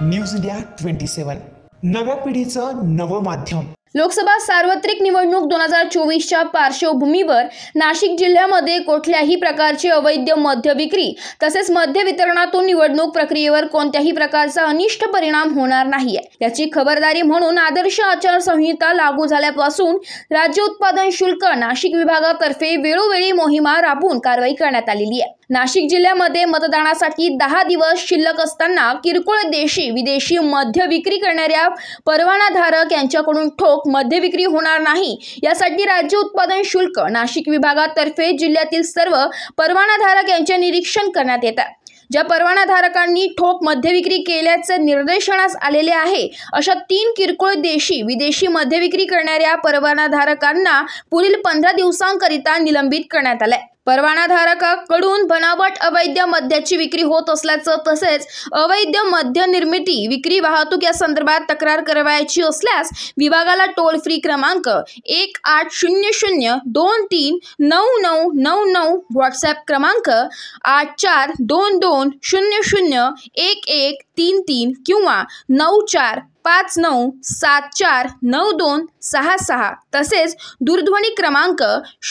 News India 27 नव्या पिढीचं नवं माध्यम। लोकसभा सार्वत्रिक निवडणूक 2024च्या पार्श्वभूमीवर नाशिक जिल्ह्यामध्ये कुठल्याही प्रकारची अवैध मद्य विक्री तसेच मद्य वितरणातून निवडणूक प्रक्रियेवर कोणत्याही प्रकारचा अनिष्ट परिणाम होणार नाहीये याची खबरदारी म्हणून आदर्श आचारसंहिता लागू झाल्यापासून राज्य उत्पादन शुल्क नाशिक विभागातर्फे वेळोवेळी मोहिमा राबवून कारवाई करण्यात आलेली आहे। नाशिक जिल्ह्यामध्ये मतदानासाठी 10 दिवस शिल्लक असताना किरकोळ देशी विदेशी मद्य विक्री करणाऱ्या परवानाधारक यांच्याकडून ठोक मद्य विक्री होणार नाही यासाठी राज्य उत्पादन शुल्क नाशिक विभागातर्फे जिल्ह्यातील सर्व परवानाधारक यांचे निरीक्षण करण्यात येतात। ज्या परवानाधारकांनी ठोक मद्य विक्री केल्याचे निर्देशनास आलेले आहे अशा 3 किरकोळ देशी विदेशी मद्य विक्री करणाऱ्या परवानाधारकांना पुढील 15 दिवसांकरिता निलंबित करण्यात आले। परवानाधारकाकडून बनावट अवैध मद्याची विक्री होत असल्याचं तसेच अवैध मद्य निर्मिती विक्री वाहतूक या संदर्भात तक्रार करावयाची असल्यास विभागाला टोल फ्री क्रमांक 1800239999 व्हॉट्सअप क्रमांक 8422001133 किंवा 9459749266 तसेच दूरध्वनी क्रमांक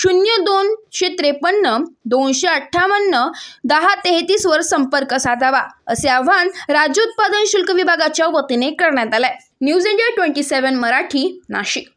025325811033 वर संपर्क साधावा असे आवाहन राज्य उत्पादन शुल्क विभागाच्या वतीने करण्यात आले। News India 27 Marathi Nashik.